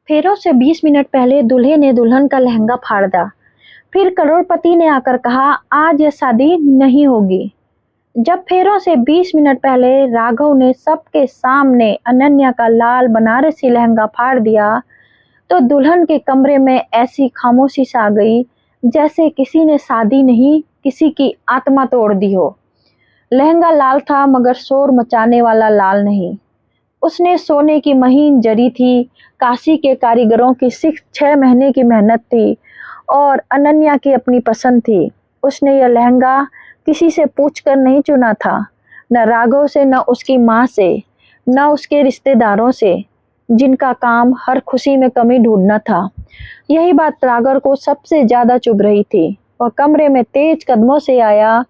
फेरों से 20 मिनट पहले दूल्हे ने दुल्हन का लहंगा फाड़ दिया। फिर करोड़पति ने आकर कहा, आज यह शादी नहीं होगी। जब फेरों से 20 मिनट पहले राघव ने सबके सामने अनन्या का लाल बनारसी लहंगा फाड़ दिया, तो दुल्हन के कमरे में ऐसी खामोशी सा आ गई जैसे किसी ने शादी नहीं, किसी की आत्मा तोड़ दी हो। लहंगा लाल था, मगर शोर मचाने वाला लाल नहीं। उसने सोने की महीन जरी थी, काशी के कारीगरों की सिर्फ 6 महीने की मेहनत थी और अनन्या की अपनी पसंद थी। उसने यह लहंगा किसी से पूछकर नहीं चुना था, न राघव से, न उसकी माँ से, न उसके रिश्तेदारों से, जिनका काम हर खुशी में कमी ढूंढना था। यही बात राघव को सबसे ज्यादा चुभ रही थी। वह कमरे में तेज कदमों से आया,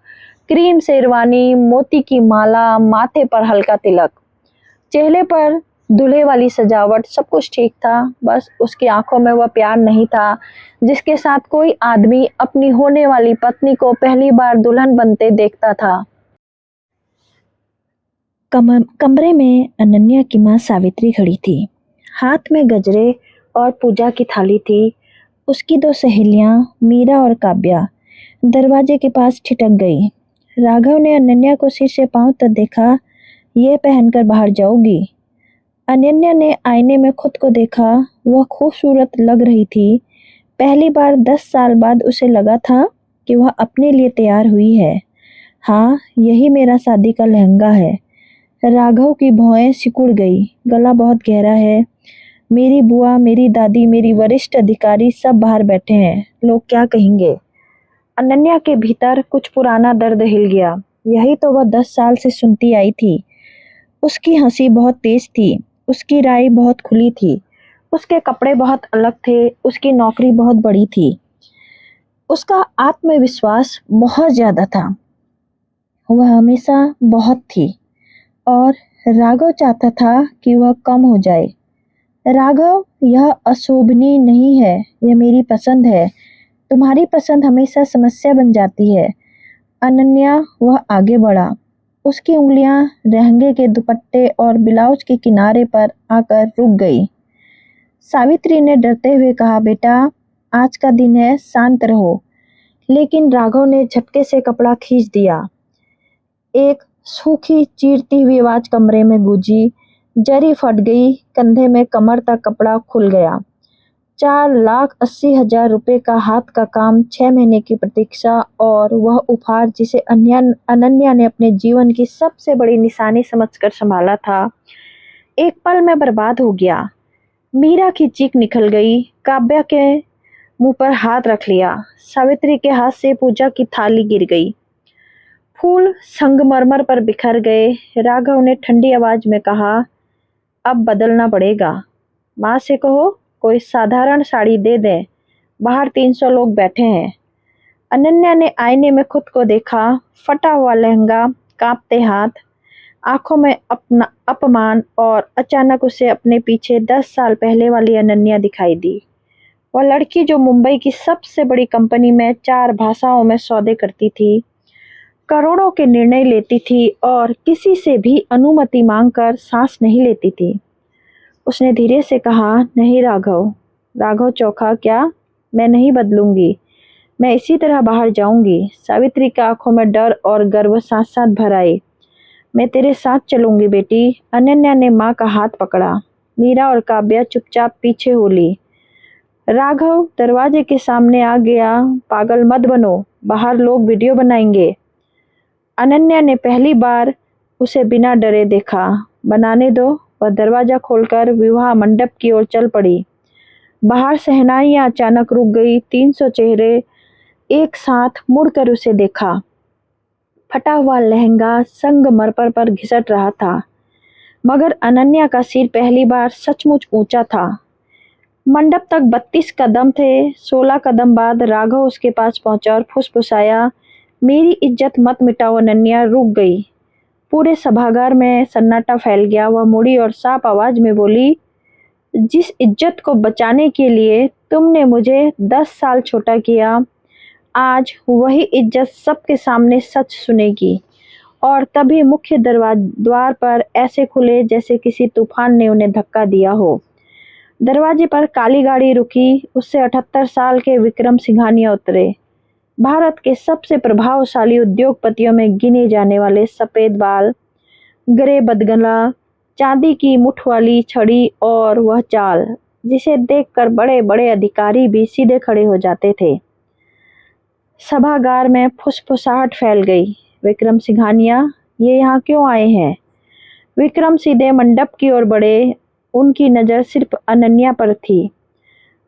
क्रीम शेरवानी, मोती की माला, माथे पर हल्का तिलक, चेहरे पर दूल्हे वाली सजावट, सब कुछ ठीक था। बस उसकी आंखों में वह प्यार नहीं था जिसके साथ कोई आदमी अपनी होने वाली पत्नी को पहली बार दुल्हन बनते देखता था। कमरे में अनन्या की माँ सावित्री खड़ी थी। हाथ में गजरे और पूजा की थाली थी। उसकी 2 सहेलियां मीरा और काव्या दरवाजे के पास ठिठक गई। राघव ने अनन्या को सिर से पांव तक देखा। ये पहनकर बाहर जाओगी? अनन्या ने आईने में खुद को देखा। वह खूबसूरत लग रही थी। पहली बार 10 साल बाद उसे लगा था कि वह अपने लिए तैयार हुई है। हाँ, यही मेरा शादी का लहंगा है। राघव की भौहें सिकुड़ गई। गला बहुत गहरा है। मेरी बुआ, मेरी दादी, मेरी वरिष्ठ अधिकारी सब बाहर बैठे हैं। लोग क्या कहेंगे? अनन्या के भीतर कुछ पुराना दर्द हिल गया। यही तो वह 10 साल से सुनती आई थी। उसकी हंसी बहुत तेज थी। उसकी राय बहुत खुली थी। उसके कपड़े बहुत अलग थे। उसकी नौकरी बहुत बड़ी थी। उसका आत्मविश्वास बहुत ज्यादा था। वह हमेशा बहुत थी और राघव चाहता था कि वह कम हो जाए। राघव, यह अशोभनीय नहीं है। यह मेरी पसंद है। तुम्हारी पसंद हमेशा समस्या बन जाती है। अनन्या, वह आगे बढ़ा। उसकी उंगलियां लहंगे के दुपट्टे और ब्लाउज के किनारे पर आकर रुक गई। सावित्री ने डरते हुए कहा, बेटा, आज का दिन है, शांत रहो। लेकिन राघव ने झटके से कपड़ा खींच दिया। एक सूखी चीरती हुई आवाज कमरे में गूंजी। जरी फट गई। कंधे में कमर तक कपड़ा खुल गया। 4,80,000 रुपए का हाथ का काम, 6 महीने की प्रतीक्षा और वह उपहार जिसे अनन्या ने अपने जीवन की सबसे बड़ी निशानी समझकर संभाला था, एक पल में बर्बाद हो गया। मीरा की चीख निकल गई। काव्या के मुंह पर हाथ रख लिया। सावित्री के हाथ से पूजा की थाली गिर गई। फूल संगमरमर पर बिखर गए। राघव ने ठंडी आवाज में कहा, अब बदलना पड़ेगा। माँ से कहो कोई साधारण साड़ी दे दें। बाहर 300 लोग बैठे हैं। अनन्या ने आईने में खुद को देखा। फटा हुआ लहंगा, कांपते हाथ, आंखों में अपना अपमान, और अचानक उसे अपने पीछे 10 साल पहले वाली अनन्या दिखाई दी। वह लड़की जो मुंबई की सबसे बड़ी कंपनी में 4 भाषाओं में सौदे करती थी, करोड़ों के निर्णय लेती थी और किसी से भी अनुमति मांगकर सांस नहीं लेती थी। उसने धीरे से कहा, नहीं राघव। राघव चौंका। क्या? मैं नहीं बदलूंगी। मैं इसी तरह बाहर जाऊंगी। सावित्री की आंखों में डर और गर्व साथ साथ भर आए। मैं तेरे साथ चलूंगी बेटी। अनन्या ने माँ का हाथ पकड़ा। मीरा और काव्या चुपचाप पीछे हो ली। राघव दरवाजे के सामने आ गया। पागल मत बनो, बाहर लोग वीडियो बनाएंगे। अनन्या ने पहली बार उसे बिना डरे देखा। बनाने दो। वह दरवाजा खोलकर विवाह मंडप की ओर चल पड़ी। बाहर शहनाइयां अचानक रुक गई। 300 चेहरे एक साथ मुड़कर उसे देखा। फटा हुआ लहंगा संगमरमर पर घिसट रहा था, मगर अनन्या का सिर पहली बार सचमुच ऊंचा था। मंडप तक 32 कदम थे। 16 कदम बाद राघव उसके पास पहुंचा और फुसफुसाया, मेरी इज्जत मत मिटाओ। अनन्या रुक गई। पूरे सभागार में सन्नाटा फैल गया। वह मुड़ी और साफ आवाज में बोली, जिस इज्जत को बचाने के लिए तुमने मुझे 10 साल छोटा किया, आज वही इज्जत सबके सामने सच सुनेगी। और तभी मुख्य द्वार पर ऐसे खुले जैसे किसी तूफान ने उन्हें धक्का दिया हो। दरवाजे पर काली गाड़ी रुकी। उससे 78 साल के विक्रम सिंघानिया उतरे। भारत के सबसे प्रभावशाली उद्योगपतियों में गिने जाने वाले सफेद बाल, ग्रे बदगला, चांदी की मुठ वाली छड़ी और वह चाल जिसे देखकर बड़े बड़े अधिकारी भी सीधे खड़े हो जाते थे। सभागार में फुसफुसाहट फैल गई। विक्रम सिंघानिया ये यहाँ क्यों आए हैं? विक्रम सीधे मंडप की ओर बढ़े। उनकी नज़र सिर्फ अनन्या पर थी।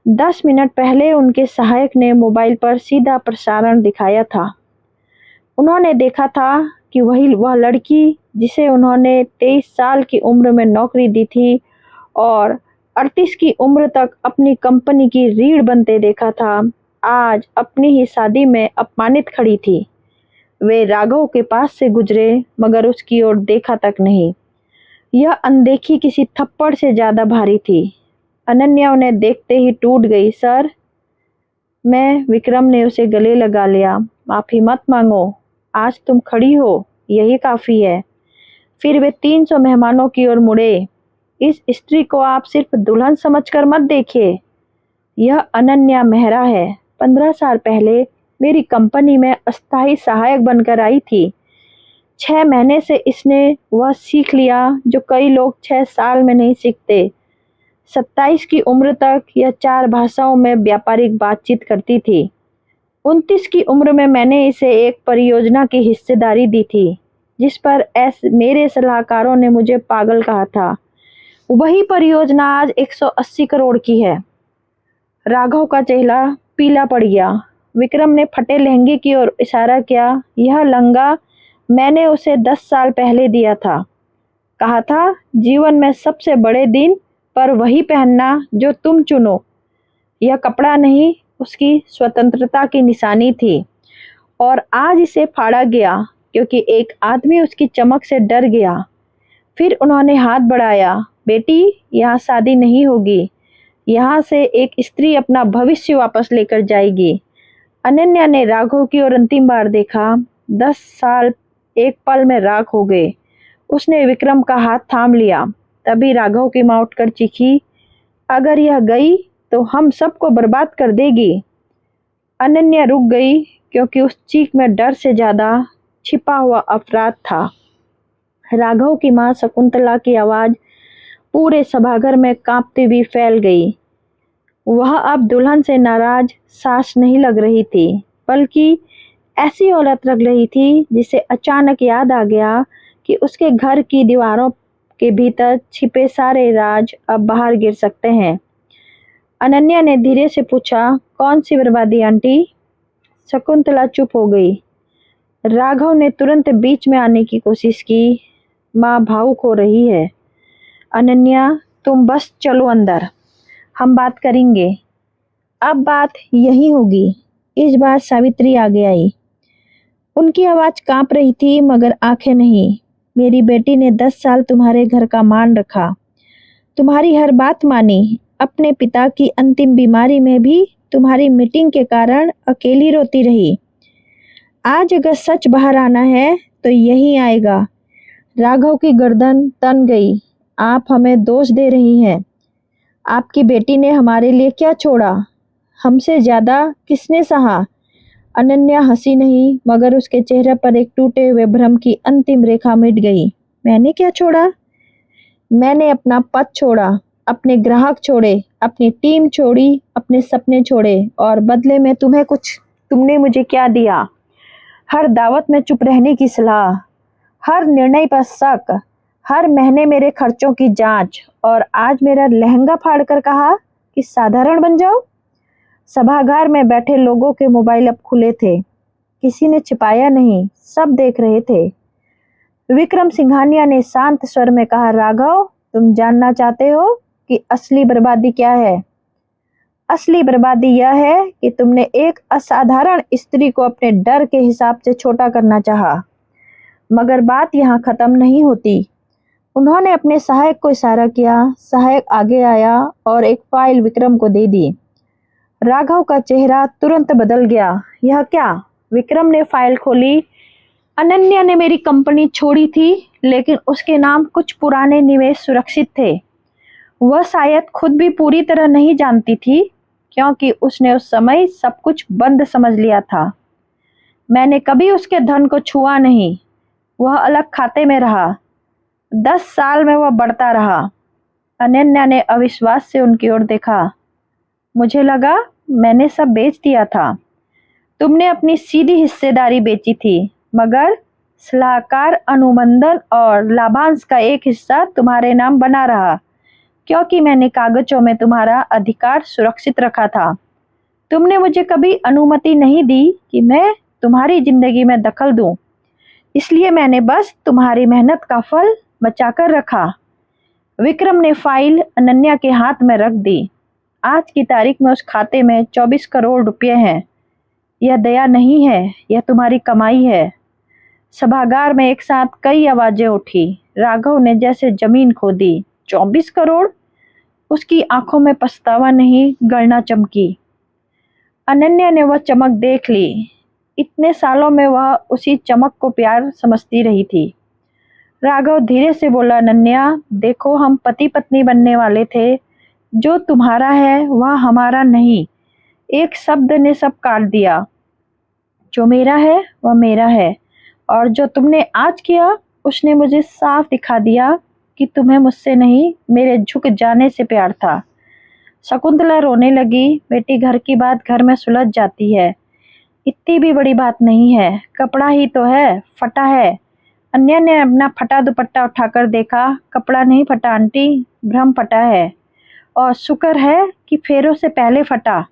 10 मिनट पहले उनके सहायक ने मोबाइल पर सीधा प्रसारण दिखाया था। उन्होंने देखा था कि वह लड़की जिसे उन्होंने 23 साल की उम्र में नौकरी दी थी और 38 की उम्र तक अपनी कंपनी की रीढ़ बनते देखा था, आज अपनी ही शादी में अपमानित खड़ी थी। वे राघव के पास से गुजरे मगर उसकी ओर देखा तक नहीं। यह अनदेखी किसी थप्पड़ से ज्यादा भारी थी। अनन्या उन्हें देखते ही टूट गई। सर, विक्रम ने उसे गले लगा लिया। माफी मत मांगो, आज तुम खड़ी हो यही काफी है। फिर वे 300 मेहमानों की ओर मुड़े। इस स्त्री को आप सिर्फ दुल्हन समझकर मत देखिए। यह अनन्या मेहरा है। 15 साल पहले मेरी कंपनी में अस्थायी सहायक बनकर आई थी। 6 महीने से इसने वह सीख लिया जो कई लोग 6 साल में नहीं सीखते। 27 की उम्र तक यह 4 भाषाओं में व्यापारिक बातचीत करती थी। 29 की उम्र में मैंने इसे एक परियोजना की हिस्सेदारी दी थी जिस पर मेरे सलाहकारों ने मुझे पागल कहा था। वही परियोजना आज 180 करोड़ की है। राघव का चेहरा पीला पड़ गया। विक्रम ने फटे लहंगे की ओर इशारा किया। यह लहंगा मैंने उसे 10 साल पहले दिया था। कहा था जीवन में सबसे बड़े दिन पर वही पहनना जो तुम चुनो। यह कपड़ा नहीं, उसकी स्वतंत्रता की निशानी थी और आज इसे फाड़ा गया क्योंकि एक आदमी उसकी चमक से डर गया। फिर उन्होंने हाथ बढ़ाया। बेटी, यहाँ शादी नहीं होगी। यहाँ से एक स्त्री अपना भविष्य वापस लेकर जाएगी। अनन्या ने राघव की ओर अंतिम बार देखा। 10 साल एक पल में राख हो गए। उसने विक्रम का हाथ थाम लिया। तभी राघव की मां उठकर चीखी, अगर यह गई तो हम सबको बर्बाद कर देगी। अनन्या रुक गई क्योंकि उस चीख में डर से ज्यादा छिपा हुआ अपराध था। राघव की मां शकुंतला की आवाज पूरे सभागार में कांपती हुई फैल गई। वह अब दुल्हन से नाराज सास नहीं लग रही थी, बल्कि ऐसी औरत लग रही थी जिसे अचानक याद आ गया कि उसके घर की दीवारों के भीतर छिपे सारे राज अब बाहर गिर सकते हैं। अनन्या ने धीरे से पूछा, कौन सी बर्बादी आंटी? शकुंतला चुप हो गई। राघव ने तुरंत बीच में आने की कोशिश की। माँ भावुक हो रही है। अनन्या, तुम बस चलो अंदर, हम बात करेंगे। अब बात यही होगी। इस बार सावित्री आगे आई। उनकी आवाज कांप रही थी मगर आंखें नहीं। मेरी बेटी ने 10 साल तुम्हारे घर का मान रखा, तुम्हारी हर बात मानी। अपने पिता की अंतिम बीमारी में भी तुम्हारी मीटिंग के कारण अकेली रोती रही। आज अगर सच बाहर आना है तो यही आएगा। राघव की गर्दन तन गई। आप हमें दोष दे रही हैं। आपकी बेटी ने हमारे लिए क्या छोड़ा? हमसे ज्यादा किसने सहा? अनन्या हंसी नहीं मगर उसके चेहरे पर एक टूटे हुए भ्रम की अंतिम रेखा मिट गई। मैंने क्या छोड़ा? मैंने अपना पद छोड़ा, अपने ग्राहक छोड़े, अपनी टीम छोड़ी, अपने सपने छोड़े और बदले में तुमने मुझे क्या दिया? हर दावत में चुप रहने की सलाह, हर निर्णय पर शक, हर महीने मेरे खर्चों की जांच और आज मेरा लहंगा फाड़कर कहा कि साधारण बन जाओ। सभागार में बैठे लोगों के मोबाइल अब खुले थे। किसी ने छिपाया नहीं, सब देख रहे थे। विक्रम सिंघानिया ने शांत स्वर में कहा, राघव, तुम जानना चाहते हो कि असली बर्बादी क्या है? असली बर्बादी यह है कि तुमने एक असाधारण स्त्री को अपने डर के हिसाब से छोटा करना चाहा। मगर बात यहाँ खत्म नहीं होती। उन्होंने अपने सहायक को इशारा किया। सहायक आगे आया और एक फाइल विक्रम को दे दी। राघव का चेहरा तुरंत बदल गया। यह क्या? विक्रम ने फाइल खोली। अनन्या ने मेरी कंपनी छोड़ी थी लेकिन उसके नाम कुछ पुराने निवेश सुरक्षित थे। वह शायद खुद भी पूरी तरह नहीं जानती थी, क्योंकि उसने उस समय सब कुछ बंद समझ लिया था। मैंने कभी उसके धन को छुआ नहीं। वह अलग खाते में रहा। 10 साल में वह बढ़ता रहा। अनन्या ने अविश्वास से उनकी ओर देखा। मुझे लगा मैंने सब बेच दिया था। तुमने अपनी सीधी हिस्सेदारी बेची थी, मगर सलाहकार अनुबंधन और लाभांश का एक हिस्सा तुम्हारे नाम बना रहा, क्योंकि मैंने कागजों में तुम्हारा अधिकार सुरक्षित रखा था। तुमने मुझे कभी अनुमति नहीं दी कि मैं तुम्हारी जिंदगी में दखल दूं, इसलिए मैंने बस तुम्हारी मेहनत का फल बचाकर रखा। विक्रम ने फाइल अनन्या के हाथ में रख दी। आज की तारीख में उस खाते में 24 करोड़ रुपए हैं। यह दया नहीं है, यह तुम्हारी कमाई है। सभागार में एक साथ कई आवाजें उठी। राघव ने जैसे जमीन खोदी। 24 करोड़? उसकी आंखों में पछतावा नहीं, गणना चमकी। अनन्या ने वह चमक देख ली। इतने सालों में वह उसी चमक को प्यार समझती रही थी। राघव धीरे से बोला, अनन्या, देखो, हम पति पत्नी बनने वाले थे। जो तुम्हारा है वह हमारा नहीं। एक शब्द ने सब काट दिया। जो मेरा है वह मेरा है, और जो तुमने आज किया उसने मुझे साफ दिखा दिया कि तुम्हें मुझसे नहीं, मेरे झुक जाने से प्यार था। शकुंतला रोने लगी। बेटी, घर की बात घर में सुलझ जाती है। इतनी भी बड़ी बात नहीं है। कपड़ा ही तो है, फटा है। अन्या ने अपना फटा दुपट्टा उठाकर देखा। कपड़ा नहीं फटा आंटी, भ्रम फटा है, और शुक्र है कि फेरों से पहले फटा।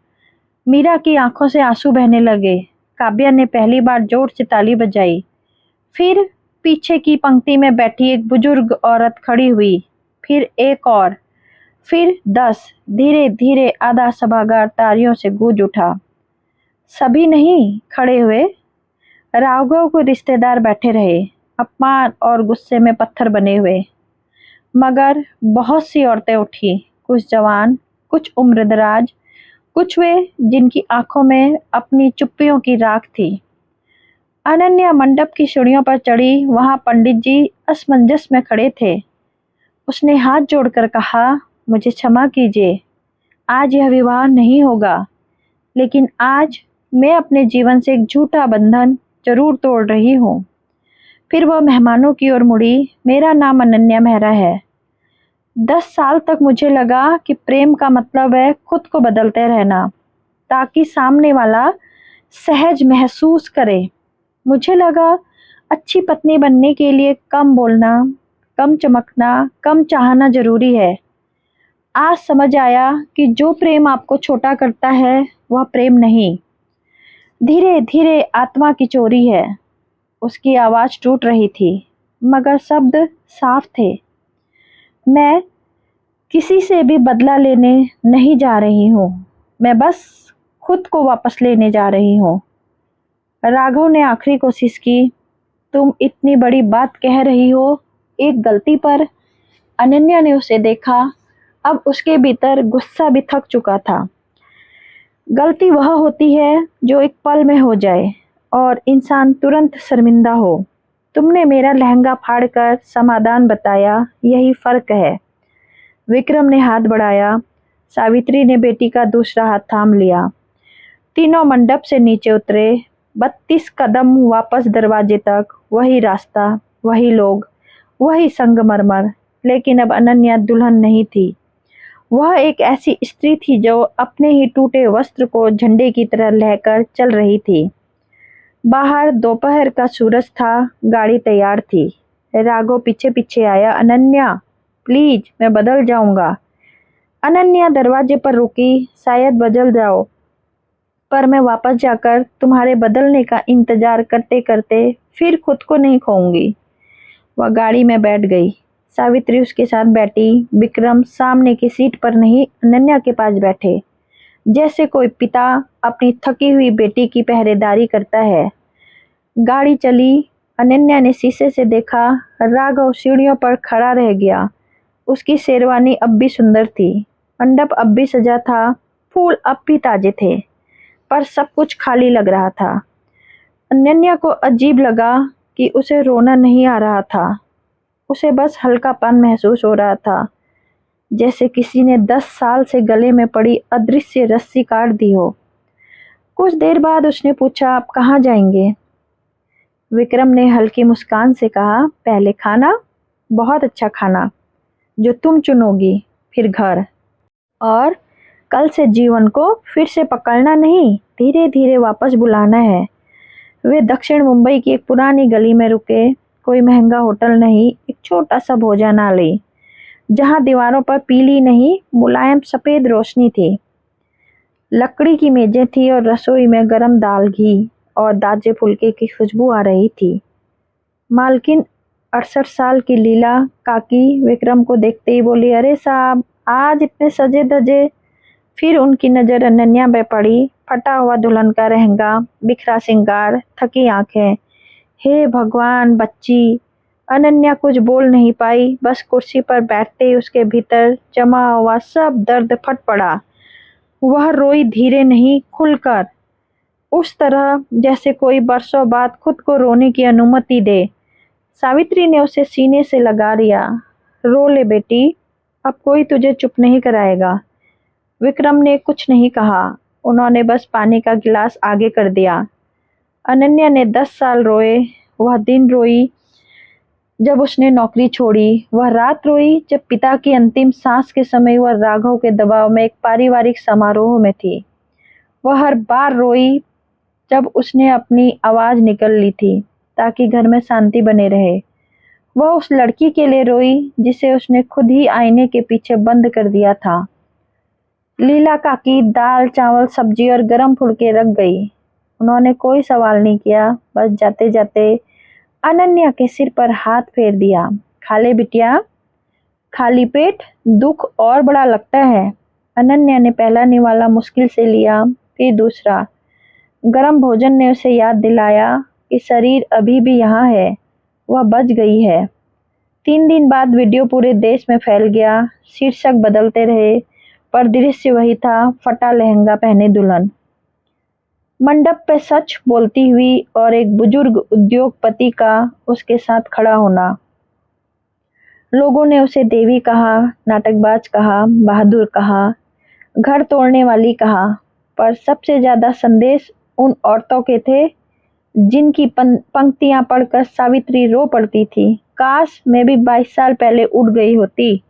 मीरा की आंखों से आंसू बहने लगे। काव्या ने पहली बार जोर से ताली बजाई। फिर पीछे की पंक्ति में बैठी एक बुजुर्ग औरत खड़ी हुई। फिर एक और, फिर 10। धीरे धीरे आधा सभागार तालियों से गूंज उठा। सभी नहीं खड़े हुए। राघव को रिश्तेदार बैठे रहे, अपमान और गुस्से में पत्थर बने हुए। मगर बहुत सी औरतें उठी, कुछ जवान, कुछ उम्रदराज, कुछ वे जिनकी आंखों में अपनी चुप्पियों की राख थी। अनन्या मंडप की सीढ़ियों पर चढ़ी। वहां पंडित जी असमंजस में खड़े थे। उसने हाथ जोड़कर कहा, मुझे क्षमा कीजिए, आज यह विवाह नहीं होगा, लेकिन आज मैं अपने जीवन से एक झूठा बंधन जरूर तोड़ रही हूँ। फिर वह मेहमानों की ओर मुड़ी। मेरा नाम अनन्या मेहरा है। 10 साल तक मुझे लगा कि प्रेम का मतलब है खुद को बदलते रहना, ताकि सामने वाला सहज महसूस करे। मुझे लगा अच्छी पत्नी बनने के लिए कम बोलना, कम चमकना, कम चाहना जरूरी है। आज समझ आया कि जो प्रेम आपको छोटा करता है वह प्रेम नहीं, धीरे धीरे आत्मा की चोरी है। उसकी आवाज टूट रही थी, मगर शब्द साफ थे। मैं किसी से भी बदला लेने नहीं जा रही हूँ। मैं बस खुद को वापस लेने जा रही हूँ। राघव ने आखिरी कोशिश की। तुम इतनी बड़ी बात कह रही हो एक गलती पर? अनन्या ने उसे देखा। अब उसके भीतर गुस्सा भी थक चुका था। गलती वह होती है जो एक पल में हो जाए और इंसान तुरंत शर्मिंदा हो। तुमने मेरा लहंगा फाड़कर समाधान बताया, यही फर्क है। विक्रम ने हाथ बढ़ाया। सावित्री ने बेटी का दूसरा हाथ थाम लिया। तीनों मंडप से नीचे उतरे। 32 कदम वापस दरवाजे तक। वही रास्ता, वही लोग, वही संगमरमर। लेकिन अब अनन्या दुल्हन नहीं थी। वह एक ऐसी स्त्री थी जो अपने ही टूटे वस्त्र को झंडे की तरह लहकर चल रही थी। बाहर दोपहर का सूरज था। गाड़ी तैयार थी। राघव पीछे पीछे आया। अनन्या, प्लीज, मैं बदल जाऊंगा। अनन्या दरवाजे पर रुकी। शायद बदल जाओ, पर मैं वापस जाकर तुम्हारे बदलने का इंतजार करते करते फिर खुद को नहीं खोऊंगी। वह गाड़ी में बैठ गई। सावित्री उसके साथ बैठी। विक्रम सामने की सीट पर नहीं, अनन्या के पास बैठे, जैसे कोई पिता अपनी थकी हुई बेटी की पहरेदारी करता है। गाड़ी चली। अनन्या ने शीशे से देखा। राघव सीढ़ियों पर खड़ा रह गया। उसकी शेरवानी अब भी सुंदर थी। मंडप अब भी सजा था। फूल अब भी ताजे थे, पर सब कुछ खाली लग रहा था। अनन्या को अजीब लगा कि उसे रोना नहीं आ रहा था। उसे बस हल्कापन महसूस हो रहा था। जैसे किसी ने 10 साल से गले में पड़ी अदृश्य रस्सी काट दी हो। कुछ देर बाद उसने पूछा, आप कहाँ जाएंगे? विक्रम ने हल्की मुस्कान से कहा, पहले खाना, बहुत अच्छा खाना जो तुम चुनोगी, फिर घर, और कल से जीवन को फिर से पकड़ना नहीं, धीरे धीरे वापस बुलाना है। वे दक्षिण मुंबई की एक पुरानी गली में रुके। कोई महंगा होटल नहीं, एक छोटा सा भोजनालय जहां दीवारों पर पीली नहीं मुलायम सफेद रोशनी थी। लकड़ी की मेजें थी और रसोई में गरम दाल, घी और ताजे फुलके की खुशबू आ रही थी। मालकिन 68 साल की लीला काकी विक्रम को देखते ही बोली, अरे साहब, आज इतने सजे धजे। फिर उनकी नज़र अनन्या पे पड़ी। फटा हुआ दुल्हन का लहंगा, बिखरा श्रृंगार, थकी आंखें। हे भगवान, बच्ची! अनन्या कुछ बोल नहीं पाई, बस कुर्सी पर बैठते ही उसके भीतर जमा हुआ सब दर्द फट पड़ा। वह रोई, धीरे नहीं, खुलकर, उस तरह जैसे कोई बरसों बाद खुद को रोने की अनुमति दे। सावित्री ने उसे सीने से लगा लिया। रो ले बेटी, अब कोई तुझे चुप नहीं कराएगा। विक्रम ने कुछ नहीं कहा। उन्होंने बस पानी का गिलास आगे कर दिया। अनन्या ने 10 साल रोए। वह दिन रोई जब उसने नौकरी छोड़ी, वह रात रोई जब पिता की अंतिम सांस के समय वह राघव के दबाव में एक पारिवारिक समारोह में थी। वह हर बार रोई जब उसने अपनी आवाज निकल ली थी ताकि घर में शांति बने रहे। वह उस लड़की के लिए रोई जिसे उसने खुद ही आईने के पीछे बंद कर दिया था। लीला काकी दाल, चावल, सब्जी और गरम फुलके रख गई। उन्होंने कोई सवाल नहीं किया, बस जाते जाते अनन्या के सिर पर हाथ फेर दिया। खा ले बिटिया, खाली पेट दुख और बड़ा लगता है। अनन्या ने पहला निवाला मुश्किल से लिया, फिर दूसरा। गरम भोजन ने उसे याद दिलाया कि शरीर अभी भी यहाँ है, वह बच गई है। 3 दिन बाद वीडियो पूरे देश में फैल गया। शीर्षक बदलते रहे पर दृश्य वही था, फटा लहंगा पहने दुल्हन मंडप पे सच बोलती हुई और एक बुजुर्ग उद्योगपति का उसके साथ खड़ा होना। लोगों ने उसे देवी कहा, नाटकबाज कहा, बहादुर कहा, घर तोड़ने वाली कहा, पर सबसे ज्यादा संदेश उन औरतों के थे जिनकी पंक्तियां पढ़कर सावित्री रो पड़ती थी। काश मैं भी 22 साल पहले उड़ गई होती।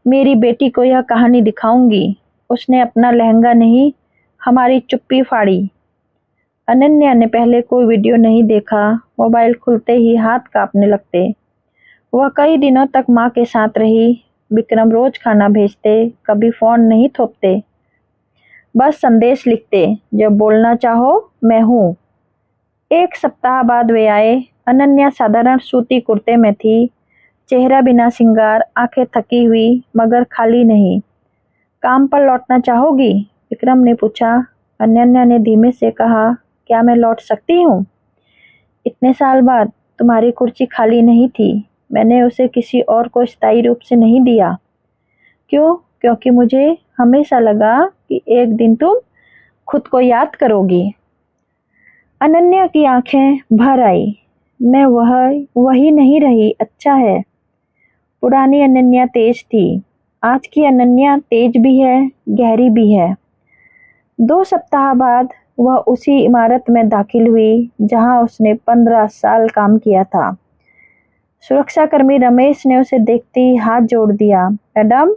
मेरी बेटी को यह कहानी दिखाऊंगी। उसने अपना लहंगा नहीं, हमारी चुप्पी फाड़ी। अनन्या ने पहले कोई वीडियो नहीं देखा। मोबाइल खुलते ही हाथ कांपने लगते। वह कई दिनों तक माँ के साथ रही। विक्रम रोज खाना भेजते, कभी फोन नहीं थोपते, बस संदेश लिखते, जब बोलना चाहो मैं हूँ। 1 सप्ताह बाद वे आए। अनन्या साधारण सूती कुर्ते में थी, चेहरा बिना श्रृंगार, आंखें थकी हुई मगर खाली नहीं। काम पर लौटना चाहोगी? विक्रम ने पूछा। अनन्या ने धीमे से कहा, क्या मैं लौट सकती हूँ? इतने साल बाद तुम्हारी कुर्सी खाली नहीं थी। मैंने उसे किसी और को स्थायी रूप से नहीं दिया। क्यों? क्योंकि मुझे हमेशा लगा कि एक दिन तुम खुद को याद करोगी। अनन्या की आंखें भर आई। मैं वही नहीं रही। अच्छा है। पुरानी अनन्या तेज थी, आज की अनन्या तेज भी है, गहरी भी है। 2 सप्ताह बाद वह उसी इमारत में दाखिल हुई जहां उसने 15 साल काम किया था। सुरक्षाकर्मी रमेश ने उसे देखते ही हाथ जोड़ दिया। मैडम,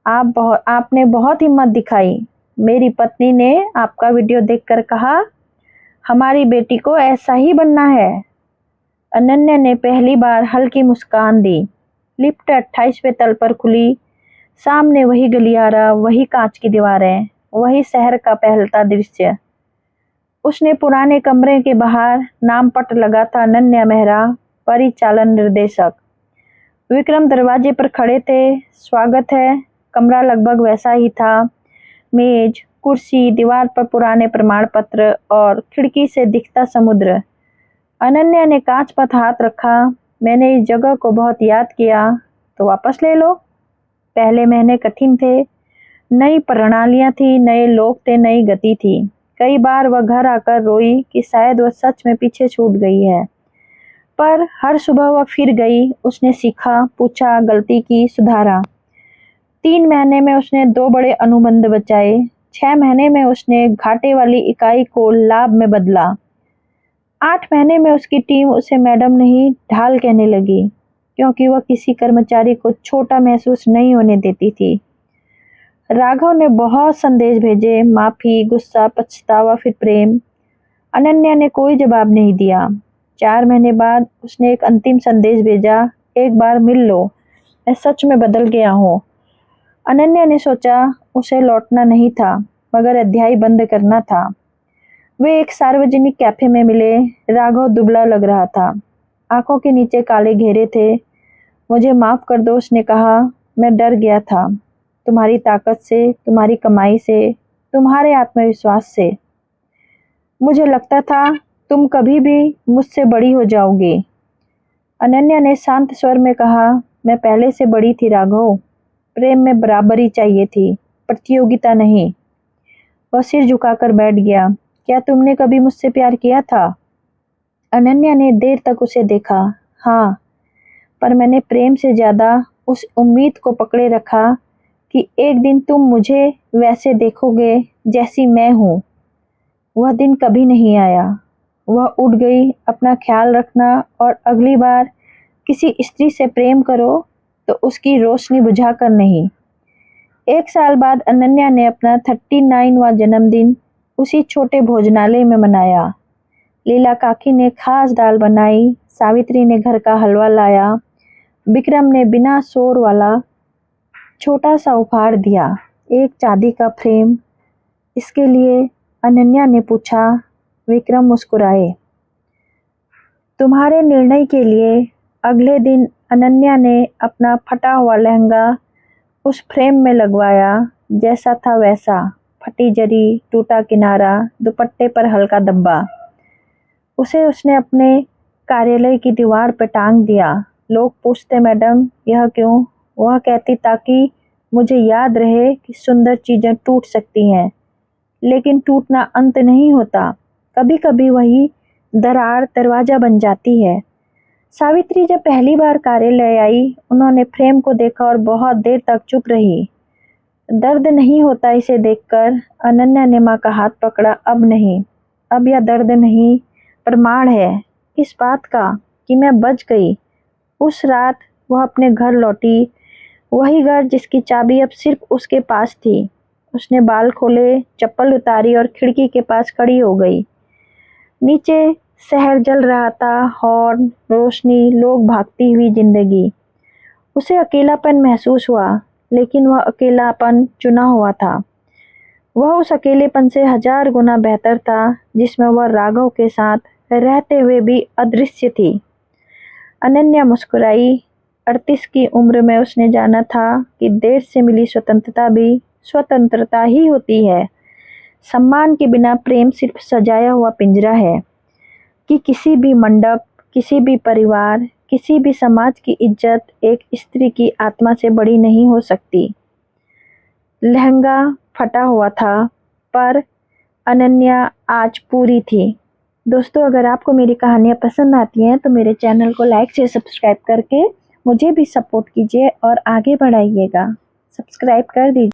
आपने बहुत हिम्मत दिखाई। मेरी पत्नी ने आपका वीडियो देखकर कहा, हमारी बेटी को ऐसा ही बनना है। अनन्या ने पहली बार हल्की मुस्कान दी। लिफ्ट 28वें तल पर खुली। सामने वही गलियारा, वही कांच की दीवारें, वही शहर का फैलता दृश्य। उसने पुराने कमरे के बाहर नाम पट लगा था, अनन्या मेहरा, परिचालन निर्देशक। विक्रम दरवाजे पर खड़े थे। स्वागत है। कमरा लगभग वैसा ही था। मेज, कुर्सी, दीवार पर पुराने प्रमाण पत्र और खिड़की से दिखता समुद्र। अनन्या ने कांच पर हाथ रखा। मैंने इस जगह को बहुत याद किया, तो वापस ले लो। पहले महीने कठिन थे। नई प्रणालियां थी, नए लोग थे, नई गति थी। कई बार वह घर आकर रोई कि शायद वह सच में पीछे छूट गई है, पर हर सुबह वह फिर गई। उसने सीखा, पूछा, गलती की, सुधारा। 3 महीने में उसने 2 बड़े अनुबंध बचाए। 6 महीने में उसने घाटे वाली इकाई को लाभ में बदला। 8 महीने में उसकी टीम उसे मैडम नहीं ढाल कहने लगी, क्योंकि वह किसी कर्मचारी को छोटा महसूस नहीं होने देती थी। राघव ने बहुत संदेश भेजे, माफी, गुस्सा, पछतावा, फिर प्रेम। अनन्या ने कोई जवाब नहीं दिया। 4 महीने बाद उसने एक अंतिम संदेश भेजा, एक बार मिल लो, मैं सच में बदल गया हूँ। अनन्या ने सोचा उसे लौटना नहीं था, मगर अध्याय बंद करना था। वे एक सार्वजनिक कैफे में मिले। राघव दुबला लग रहा था, आंखों के नीचे काले घेरे थे। मुझे माफ कर दो, उसने कहा, मैं डर गया था, तुम्हारी ताकत से, तुम्हारी कमाई से, तुम्हारे आत्मविश्वास से। मुझे लगता था तुम कभी भी मुझसे बड़ी हो जाओगी। अनन्या ने शांत स्वर में कहा, मैं पहले से बड़ी थी राघव। प्रेम में बराबरी चाहिए थी, प्रतियोगिता नहीं। वह सिर झुकाकर बैठ गया। क्या तुमने कभी मुझसे प्यार किया था? अनन्या ने देर तक उसे देखा। हाँ, पर मैंने प्रेम से ज्यादा उस उम्मीद को पकड़े रखा कि एक दिन तुम मुझे वैसे देखोगे जैसी मैं हूँ। वह दिन कभी नहीं आया। वह उठ गई। अपना ख्याल रखना, और अगली बार किसी स्त्री से प्रेम करो तो उसकी रोशनी बुझाकर नहीं। 1 साल बाद अनन्या ने अपना 39वां जन्मदिन उसी छोटे भोजनालय में मनाया। लीला काकी ने खास दाल बनाई, सावित्री ने घर का हलवा लाया, विक्रम ने बिना शोर वाला छोटा सा उपहार दिया, एक चांदी का फ्रेम। इसके लिए अनन्या ने पूछा। विक्रम मुस्कुराए। तुम्हारे निर्णय के लिए। अगले दिन अनन्या ने अपना फटा हुआ लहंगा उस फ्रेम में लगवाया, जैसा था वैसा, फटी जरी, टूटा किनारा, दुपट्टे पर हल्का धब्बा। उसे उसने अपने कार्यालय की दीवार पर टांग दिया। लोग पूछते, मैडम यह क्यों? वह कहती, ताकि मुझे याद रहे कि सुंदर चीजें टूट सकती हैं, लेकिन टूटना अंत नहीं होता। कभी कभी वही दरार दरवाजा बन जाती है। सावित्री जब पहली बार कार्यालय आई, उन्होंने फ्रेम को देखा और बहुत देर तक चुप रही। दर्द नहीं होता इसे देखकर। अनन्या ने माँ का हाथ पकड़ा। अब नहीं, अब यह दर्द नहीं, प्रमाण है। किस बात का? कि मैं बच गई। उस रात वह अपने घर लौटी, वही घर जिसकी चाबी अब सिर्फ उसके पास थी। उसने बाल खोले, चप्पल उतारी और खिड़की के पास खड़ी हो गई। नीचे शहर जल रहा था, हॉर्न, रोशनी, लोग, भागती हुई जिंदगी। उसे अकेलापन महसूस हुआ, लेकिन वह अकेलापन चुना हुआ था। वह उस अकेलेपन से 1000 गुना बेहतर था, जिसमें वह राघव के साथ रहते हुए भी अदृश्य थी। अनन्या मुस्कुराई। 38 की उम्र में उसने जाना था कि देर से मिली स्वतंत्रता भी स्वतंत्रता ही होती है। सम्मान के बिना प्रेम सिर्फ सजाया हुआ पिंजरा है, कि किसी भी मंडप, किसी भी परिवार, किसी भी समाज की इज्जत एक स्त्री की आत्मा से बड़ी नहीं हो सकती। लहंगा फटा हुआ था, पर अनन्या आज पूरी थी। दोस्तों, अगर आपको मेरी कहानियाँ पसंद आती हैं तो मेरे चैनल को लाइक से सब्सक्राइब करके मुझे भी सपोर्ट कीजिए और आगे बढ़ाइएगा। सब्सक्राइब कर दीजिए।